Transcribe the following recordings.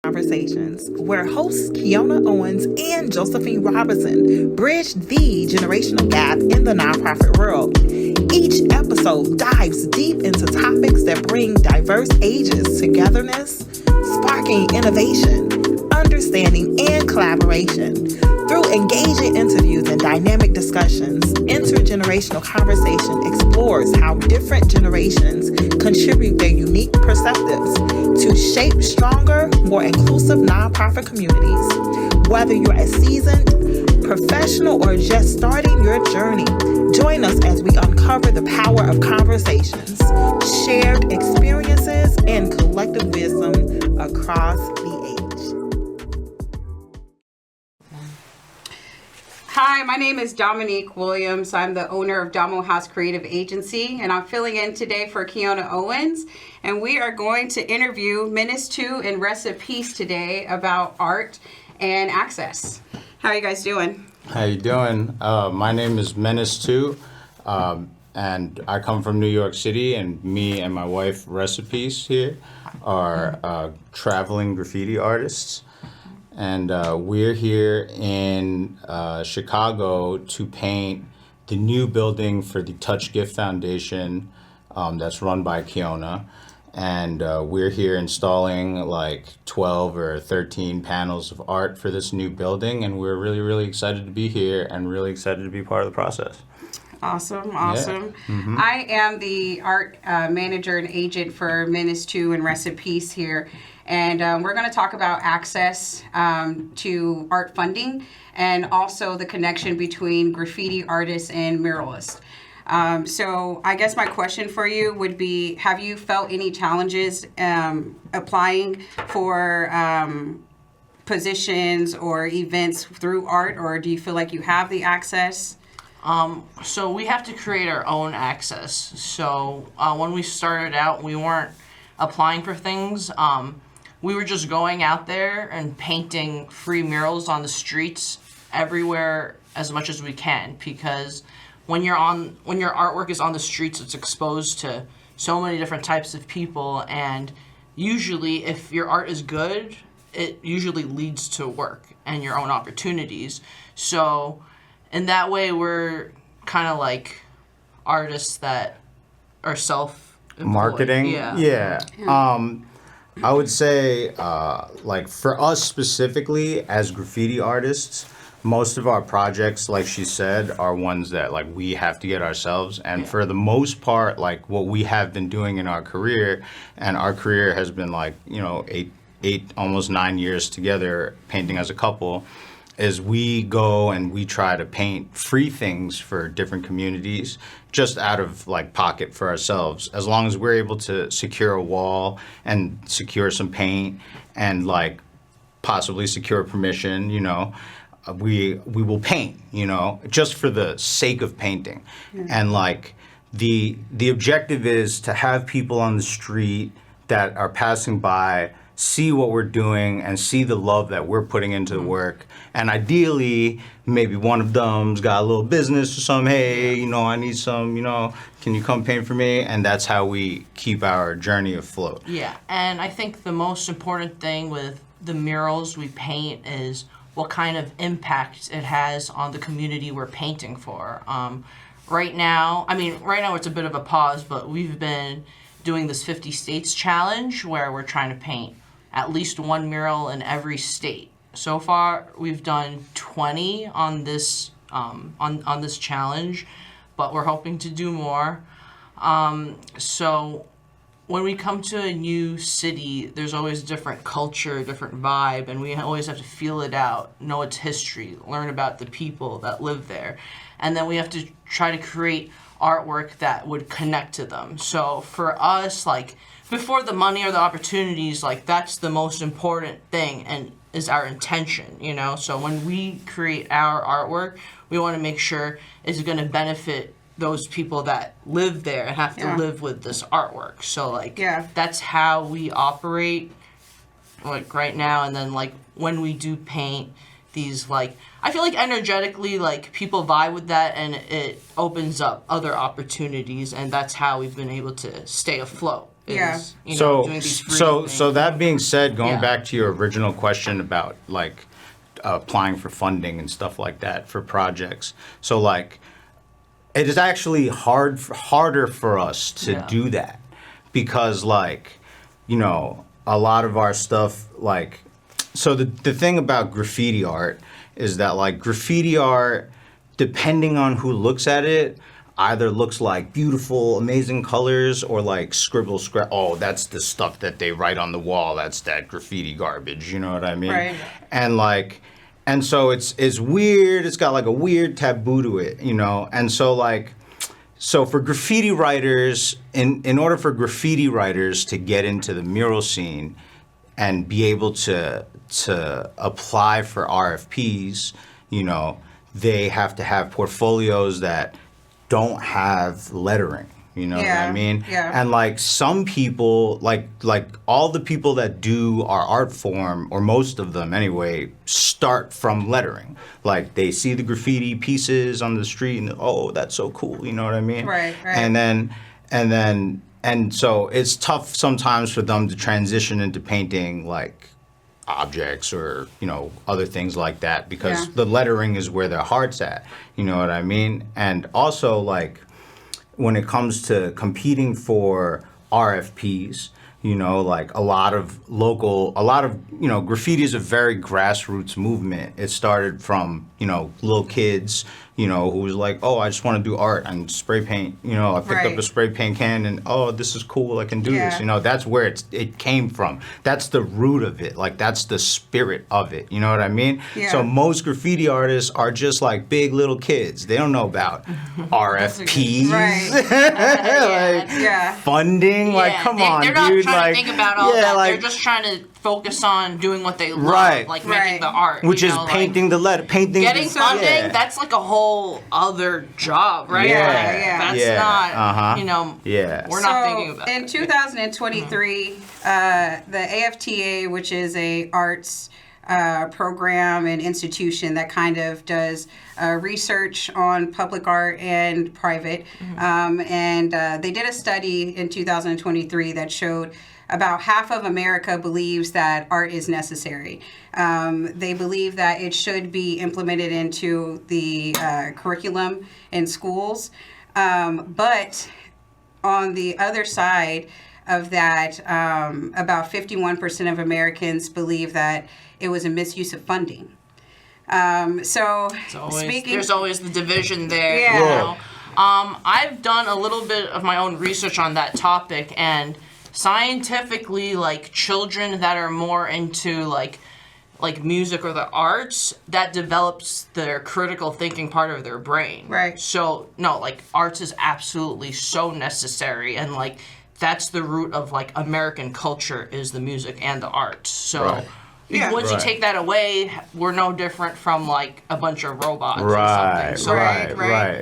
Conversations, where hosts Kiona Owens and Josephine Robinson bridge the generational gap in the nonprofit world. Each episode dives deep into topics that bring diverse ages togetherness, sparking innovation, understanding, and collaboration. Through engaging interviews and dynamic discussions, Intergenerational Conversation explores how different generations contribute their unique perspectives to shape stronger, more inclusive nonprofit communities. Whether you're a seasoned professional or just starting your journey, join us as we uncover the power of conversations, shared experiences, and collective wisdom across the age. Hi, my name is Dominique Williams. I'm the owner of Domo House Creative Agency, and I'm filling in today for Kiona Owens. And we are going to interview Menace 2 and Resa Peace today about art and access. How are you guys doing? How you doing? My name is Menace 2, and I come from New York City, and me and my wife, Resa Peace, here are traveling graffiti artists. And we're here in Chicago to paint the new building for the Touch Gift Foundation that's run by Kiona. And we're here installing like 12 or 13 panels of art for this new building. And we're really, really excited to be here and really excited to be part of the process. Awesome. Yeah. Mm-hmm. I am the art manager and agent for Menace 2 and Resa Peace here. And we're going to talk about access to art funding and also the connection between graffiti artists and muralists. So I guess my question for you would be, have you felt any challenges applying for positions or events through art, or do you feel like you have the access? So we have to create our own access. So when we started out, we weren't applying for things. We were just going out there and painting free murals on the streets everywhere as much as we can, because when your artwork is on the streets, it's exposed to so many different types of people, and usually if your art is good, it usually leads to work and your own opportunities. So in that way, we're kind of like artists that are self-employed. Marketing? Yeah. I would say, like for us specifically as graffiti artists, most of our projects, like she said, are ones that like we have to get ourselves. And for the most part, like what we have been doing in our career, and our career has been like, eight, almost 9 years together painting as a couple, is we go and we try to paint free things for different communities just out of like pocket for ourselves. As long as we're able to secure a wall and secure some paint and like possibly secure permission, we will paint, just for the sake of painting. And like the objective is to have people on the street that are passing by see what we're doing and see the love that we're putting into the work. And ideally, maybe one of them's got a little business or something. Hey, I need some, can you come paint for me? And that's how we keep our journey afloat. Yeah, and I think the most important thing with the murals we paint is what kind of impact it has on the community we're painting for. Right now it's a bit of a pause, but we've been doing this 50 states challenge where we're trying to paint at least one mural in every state. So far, we've done 20 on this on this challenge, but we're hoping to do more. So when we come to a new city, there's always different culture, different vibe, and we always have to feel it out, know its history, learn about the people that live there. And then we have to try to create artwork that would connect to them. So for us, like, before the money or the opportunities, like, that's the most important thing and is our intention, So when we create our artwork, we want to make sure it's going to benefit those people that live there and have to live with this artwork. So like that's how we operate like right now. And then like when we do paint these, like I feel like energetically like people vibe with that, and it opens up other opportunities, and that's how we've been able to stay afloat. Is, you know, doing these free things. So that being said, going back to your original question about like applying for funding and stuff like that for projects. So like it is actually harder for us to do that, because like, you know, a lot of our stuff, like, so the thing about graffiti art is that like graffiti art, depending on who looks at it, either looks like beautiful, amazing colors, or like scrap. Oh, that's the stuff that they write on the wall. That's that graffiti garbage. You know what I mean? Right. And like, and so it's weird. It's got like a weird taboo to it, you know. And so like, so for graffiti writers, in order for graffiti writers to get into the mural scene and be able to apply for RFPs, you know, they have to have portfolios that don't have lettering, you know what I mean? Yeah. And like some people, like all the people that do our art form, or most of them anyway, start from lettering. Like they see the graffiti pieces on the street and oh, that's so cool, you know what I mean? Right. And so it's tough sometimes for them to transition into painting like objects or, you know, other things like that, because the lettering is where their heart's at, you know what I mean? And also like when it comes to competing for RFPs, you know, like a lot of, you know, graffiti is a very grassroots movement. It started from, you know, little kids, you know, who was like, oh, I just want to do art and spray paint. You know, I picked up a spray paint can and, oh, this is cool. I can do this. You know, that's where it came from. That's the root of it. Like, that's the spirit of it. You know what I mean? Yeah. So most graffiti artists are just like big little kids. They don't know about RFPs. Right. Funding. Like, come on, they're not dude. trying to think about all that. Like, they're just trying to focus on doing what they love, like making the art. Which is know, painting the letter, painting. Getting funding, that's like a whole other job, right? That's not, you know, we're not thinking about in that. 2023, the AFTA, which is a arts program and institution that kind of does research on public art and private, and they did a study in 2023 that showed about half of America believes that art is necessary. They believe that it should be implemented into the curriculum in schools. But on the other side of that, about 51% of Americans believe that it was a misuse of funding. So there's always the division there. Yeah. You know? I've done a little bit of my own research on that topic, and scientifically, like children that are more into like music or the arts, that develops their critical thinking part of their brain. Right. So no, like arts is absolutely so necessary, and like that's the root of like American culture is the music and the arts. So once you take that away, we're no different from like a bunch of robots or something. So right,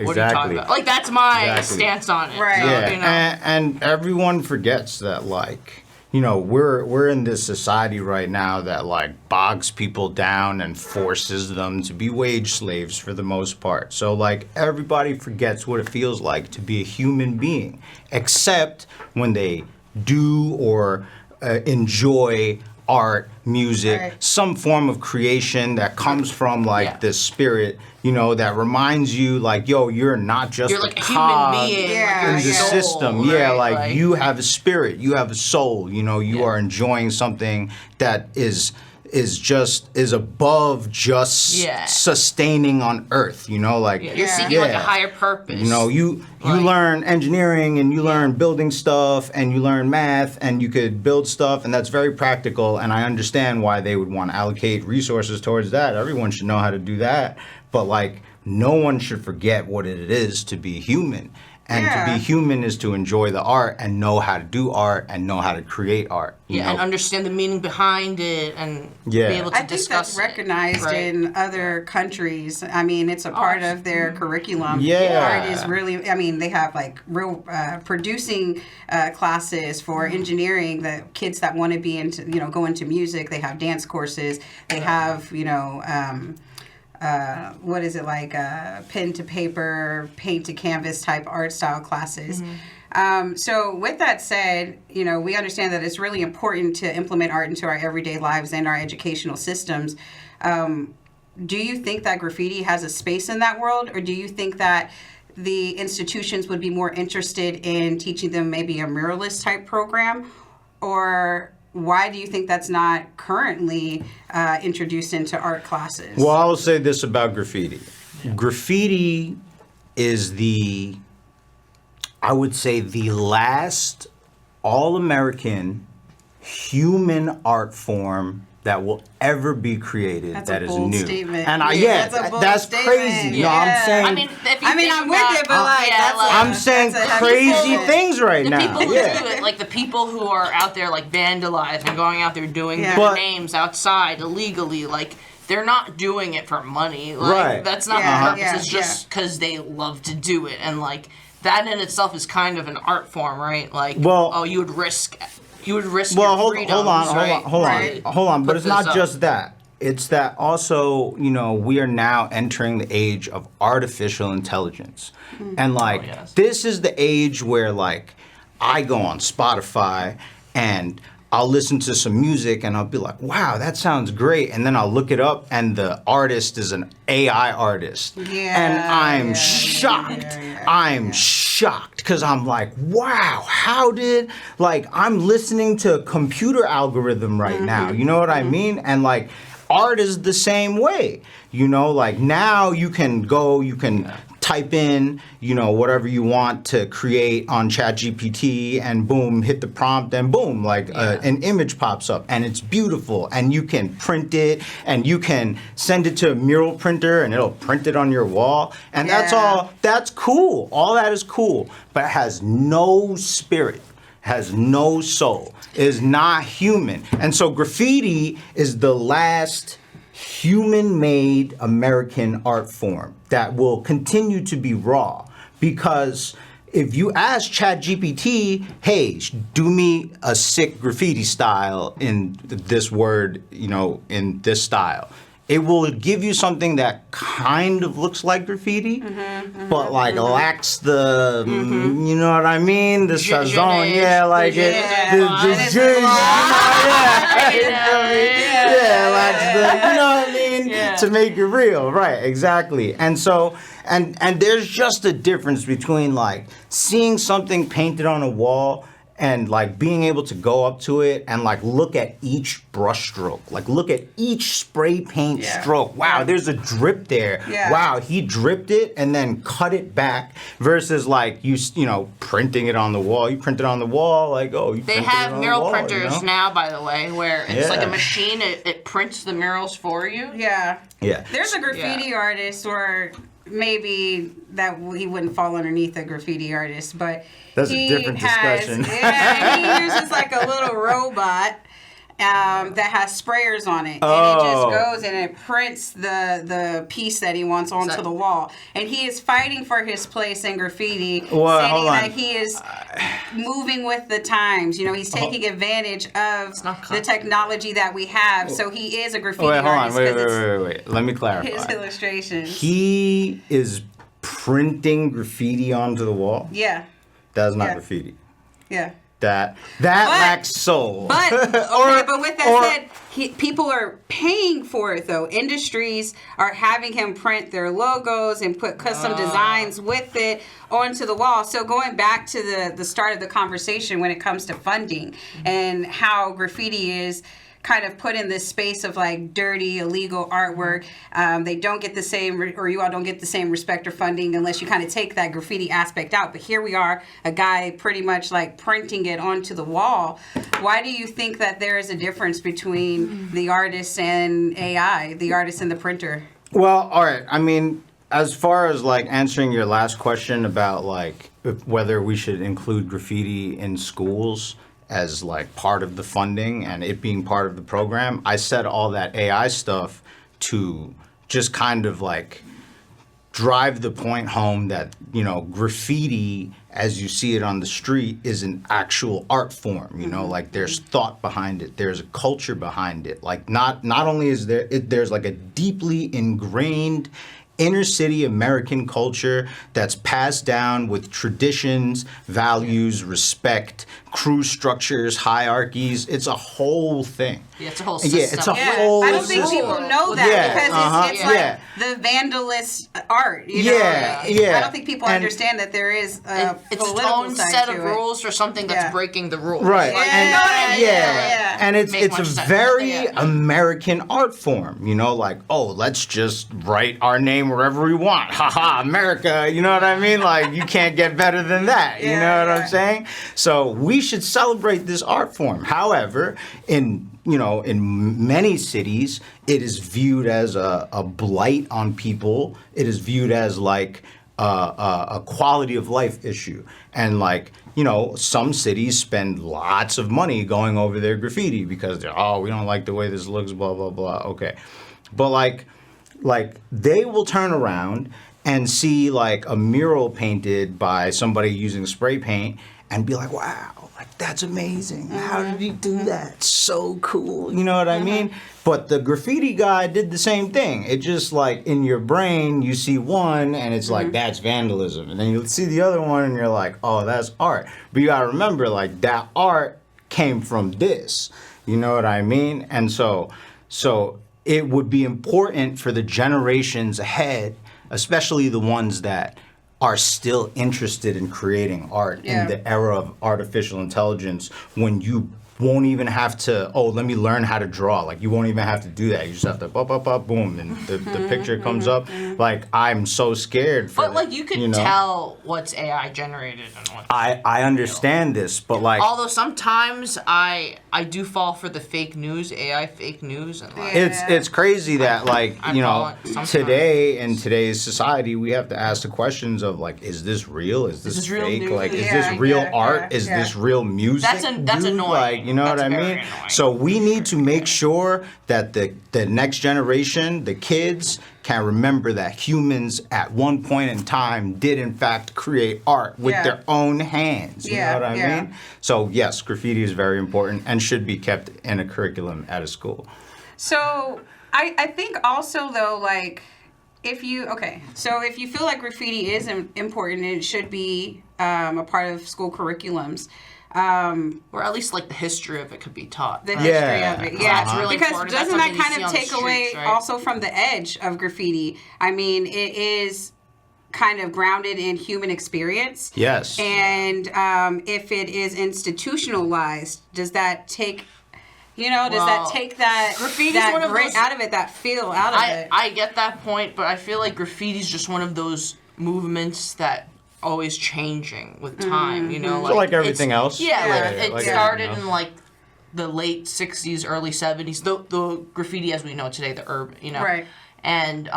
what are you talking about? Like that's my stance on it. Right. So, you know. And everyone forgets that, like, you know, we're in this society right now that like bogs people down and forces them to be wage slaves for the most part. So like everybody forgets what it feels like to be a human being, except when they do or enjoy art, music, some form of creation that comes from like the spirit, you know, that reminds you like, yo, you're not just you're like a cog human being in the soul, system. right? Like you have a spirit, you have a soul, you know, you are enjoying something that is above just sustaining on earth, you know, like you're seeking like a higher purpose. You know, you learn engineering and you learn building stuff and you learn math and you could build stuff, and that's very practical, and I understand why they would want to allocate resources towards that. Everyone should know how to do that, but like no one should forget what it is to be human. And to Yeah. be human is to enjoy the art and know how to do art and know how to create art. You know? And understand the meaning behind it and Yeah. be able to I think discuss that's recognized it, right? in other countries. I mean, it's a part of their curriculum. Yeah. Art is really, I mean, they have like real producing classes for engineering, the kids that want to be into, go into music. They have dance courses. They have, what is it like, pen to paper, paint to canvas type art style classes. So with that said, we understand that it's really important to implement art into our everyday lives and our educational systems. Do you think that graffiti has a space in that world, or do you think that the institutions would be more interested in teaching them maybe a muralist type program? Or why do you think that's not currently introduced into art classes? Well, I will say this about graffiti. Graffiti is I would say, the last all-American human art form that will ever be created That's that a is bold new. statement. And That's a bold that's statement. crazy. No, I'm saying I mean, if you I'm think with about, it, but like, that's a- I'm saying that's a heavy crazy statement. things right the now. people who Yeah. do it, like the people who are out there like vandalizing, going out there doing Yeah. their But- names outside illegally, like they're not doing it for money. Like, Right. That's not Yeah, the purpose. yeah, It's just because they love to do it, and like that in itself is kind of an art form, right? Like, Well- you would risk your Well, freedoms, hold on. Right. But Put it's not this up. just that. It's that also, we are now entering the age of artificial intelligence. And like, yes. this is the age where like, I go on Spotify and I'll listen to some music and I'll be like, wow, that sounds great. And then I'll look it up and the artist is an AI artist. And I'm shocked. I'm shocked because I'm like, wow, I'm listening to a computer algorithm right now. You know what I mean? And like, art is the same way. Like now you can type in, whatever you want to create on ChatGPT and boom, hit the prompt and boom, an image pops up and it's beautiful and you can print it and you can send it to a mural printer and it'll print it on your wall. And that's cool. All that is cool, but it has no spirit, has no soul, is not human. And so graffiti is the last human-made American art form that will continue to be raw. Because if you ask ChatGPT, hey, do me a sick graffiti style in this word, in this style, it will give you something that kind of looks like graffiti, but lacks the, you know what I mean? The sazon, yeah, like it. Lacks the, you know what I mean? To make it real, right? Exactly. And so, and there's just a difference between like seeing something painted on a wall and like being able to go up to it and like look at each brush stroke, like look at each spray paint stroke. Wow, there's a drip there. Yeah. Wow, he dripped it and then cut it back versus like you printing it on the wall. You print it on the wall, like They printed have it on mural the wall, printers now, by the way, where it's like a Yeah. machine. It prints the murals for you. Yeah. Yeah. There's a graffiti artist, or maybe that he wouldn't fall underneath a graffiti artist, but That's a he different discussion. Yeah, he uses like a little robot that has sprayers on it, and it Oh. just goes and it prints the piece that he wants onto the wall. And he is fighting for his place in graffiti, Well, saying hold on. that he is moving with the times. He's taking advantage of not the technology that we have. So he is a graffiti Wait, hold on. artist. 'cause Wait. Let me it's clarify. his illustrations. He is printing graffiti onto the wall. Yeah, That's not Yeah. graffiti. yeah. That lacks soul. But Or- but with that said, people are paying for it though. Industries are having him print their logos and put custom designs with it onto the wall. So going back to the start of the conversation when it comes to funding and how graffiti is kind of put in this space of like dirty, illegal artwork. They don't get the same, or you all don't get the same respect or funding unless you kind of take that graffiti aspect out. But here we are, a guy pretty much like printing it onto the wall. Why do you think that there is a difference between the artist and AI, the artist and the printer? Well, all right. I mean, as far as like answering your last question about like whether we should include graffiti in schools as like part of the funding and it being part of the program, I said all that AI stuff to just kind of like drive the point home that, you know, graffiti as you see it on the street is an actual art form, you know, like there's thought behind it, there's a culture behind it. Like not only is there's like a deeply ingrained inner city American culture that's passed down with traditions, values, respect, crew structures, hierarchies. It's a whole thing. Yeah, it's a whole system. Yeah, it's a whole I don't think system. people know that because it's like the vandalist art. You know? I don't think people understand that there is a it's its political own side set to of it. rules for something that's breaking the rules. Right. Like, And it's Make a much sense. very Yeah. American art form, you know, like, oh, let's just write our name wherever we want. Haha, America, you know what I mean? Like, you can't get better than that, you know what I'm saying? So we should celebrate this art form. However, in many cities, it is viewed as a blight on people. It is viewed as like a quality of life issue. And like, you know, some cities spend lots of money going over their graffiti because they're, oh, we don't like the way this looks, blah, blah, blah. Okay. But like they will turn around and see like a mural painted by somebody using spray paint and be like, wow, like that's amazing. How did he do that? So cool. You know what I mean? But the graffiti guy did the same thing. It just like in your brain, you see one and it's like, that's vandalism. And then you see the other one and you're like, oh, that's art. But you gotta remember like that art came from this. You know what I mean? And so it would be important for the generations ahead, especially the ones that are still interested in creating art in the era of artificial intelligence, when you won't even have to, oh, let me learn how to draw. Like, you won't even have to do that. You just have to, boom, and the picture comes up. Like, I'm so scared for But, like, you could tell what's AI generated and what... I understand this, but, like... Although sometimes I do fall for the fake news, AI fake news. And like, It's crazy that, like, you know, today, in today's society, we have to ask the questions of, like, is this real? Is this fake? Real like, news? is this real art? Is this real music? That's annoying. Like, you know what I mean? Annoying. So we need to make sure that the next generation, the kids, can remember that humans at one point in time did in fact create art with their own hands. You know what I mean? So yes, graffiti is very important and should be kept in a curriculum at a school. So I think also though, like, if you feel like graffiti is important and it should be a part of school curriculums, or at least like the history of it could be taught. The history of it, That's really because important. doesn't That's that kind of take streets, away right? also from the edge of graffiti? I mean, it is kind of grounded in human experience. Yes. And if it is institutionalized, does that take... does that take that grit out of it, that feel out of it? I get that point, but I feel like graffiti is just one of those movements that always changing with time, you know? Like everything else. Yeah, it like started in like the late 60s, early 70s, the graffiti as we know today, the urban, you know? Right. And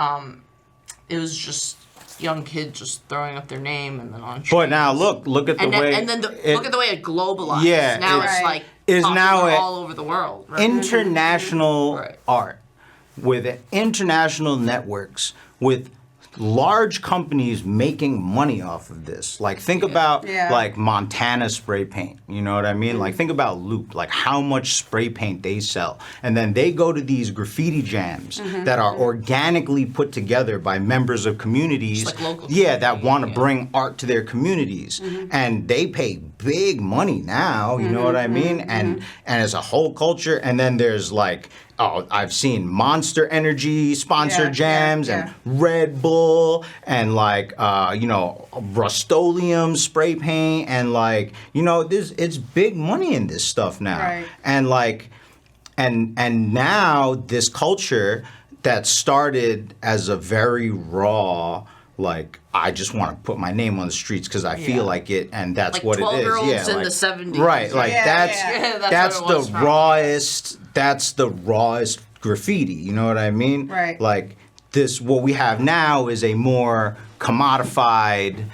it was just young kids just throwing up their name and then on streets. But now look at the way... And then look at the way it globalized. Yeah. Now it's like all over the world. Right? International art with international networks, with large companies making money off of this. Like, think about like Montana spray paint. You know what I mean? Like, think about Loop. Like, how much spray paint they sell, and then they go to these graffiti jams that are organically put together by members of communities. Just like local that want to bring art to their communities, and they pay big money now. You know what I mean? And it's a whole culture. And then there's like, oh, I've seen Monster Energy sponsor jams and Red Bull and like, Rust-Oleum spray paint and like, it's big money in this stuff now. Right. And like, and now this culture that started as a very raw, like, I just want to put my name on the streets because I feel like it, and that's like what it is. 12-year-olds in like, the 70s. Right, like that's what the rawest. That's the rawest graffiti. You know what I mean? Right. Like, what we have now is a more commodified,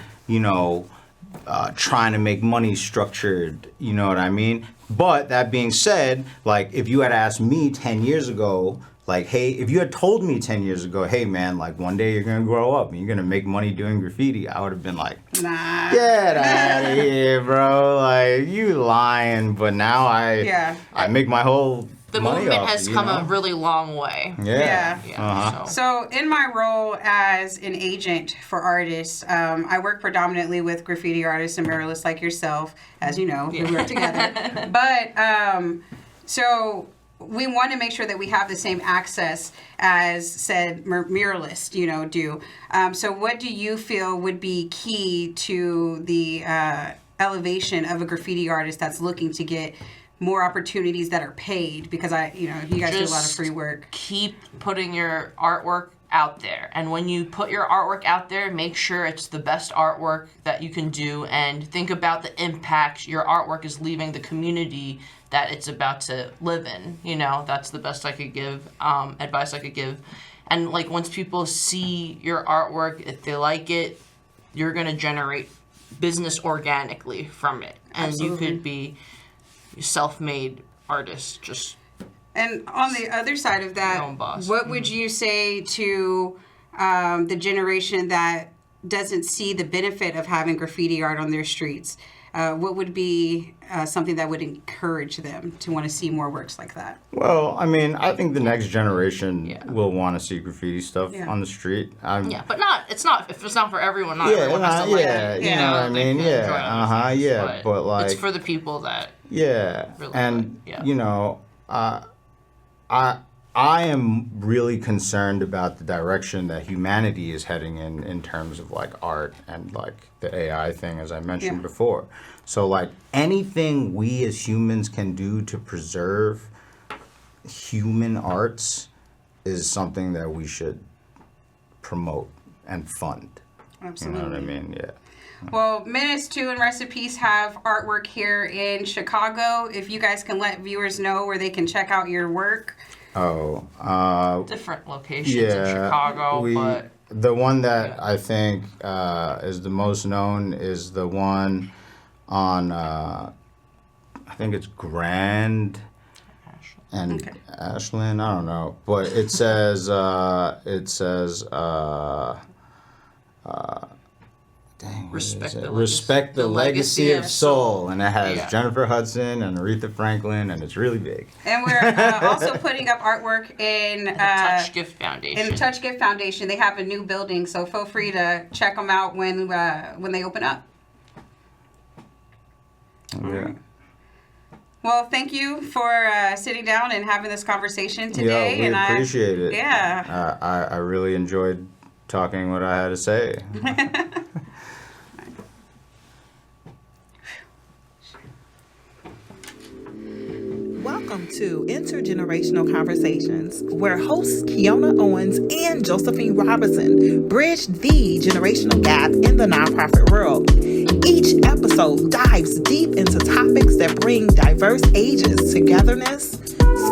trying to make money structured, you know what I mean? But that being said, like, if you had asked me 10 years ago, like, hey, if you had told me 10 years ago, hey, man, like, one day you're going to grow up and you're going to make money doing graffiti, I would have been like, Nah. get out of here, bro. Like, you lying. But now I make my whole The money movement off has it, come a really long way. Yeah. Yeah. So in my role as an agent for artists, I work predominantly with graffiti artists and muralists like yourself, as you know, we work together. But so we want to make sure that we have the same access as said muralists, do. So what do you feel would be key to the elevation of a graffiti artist that's looking to get more opportunities that are paid? Because you guys do a lot of free work. Keep putting your artwork out there. And when you put your artwork out there, make sure it's the best artwork that you can do, and think about the impact your artwork is leaving the community that it's about to live in. That's the best I could give, advice I could give. And like, once people see your artwork, if they like it, you're going to generate business organically from it. And Absolutely. you could be self-made artist, just. And on the other side of that, Your own boss. what would you say to the generation that doesn't see the benefit of having graffiti art on their streets? What would be something that would encourage them to want to see more works like that? Well, I mean, I think the next generation will want to see graffiti stuff on the street. But if it's not for everyone, not everyone has to like it. You know what I mean? Yeah, but like, it's for the people that really and like, I am really concerned about the direction that humanity is heading in terms of like art and like the AI thing, as I mentioned before. So like, anything we as humans can do to preserve human arts is something that we should promote and fund. Absolutely. You know what I mean? Yeah. Well, Menace 2 and Resa Peace have artwork here in Chicago. If you guys can let viewers know where they can check out your work. different locations in Chicago, but the one that I think is the most known is the one on I think it's Grand and Ashland. I don't know, but it says Respect the legacy of soul, and it has Jennifer Hudson and Aretha Franklin, and it's really big. And we're also putting up artwork in Touch Gift Foundation. In the Touch Gift Foundation. They have a new building, so feel free to check them out when they open up. Yeah. Well, thank you for sitting down and having this conversation today. Yeah, we appreciate it. Yeah. I really enjoyed talking what I had to say. Welcome to Intergenerational Conversations, where hosts Kiona Owens and Josephine Robinson bridge the generational gap in the nonprofit world. Each episode dives deep into topics that bring diverse ages togetherness,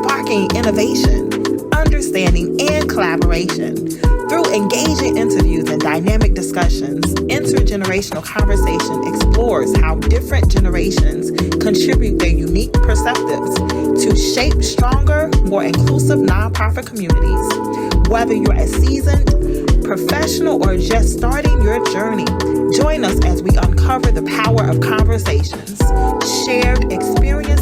sparking innovation, understanding, and collaboration. Through engaging interviews and dynamic discussions, Intergenerational Conversation explores how different generations contribute their unique perspectives to shape stronger, more inclusive nonprofit communities. Whether you're a seasoned professional or just starting your journey, join us as we uncover the power of conversations, shared experiences,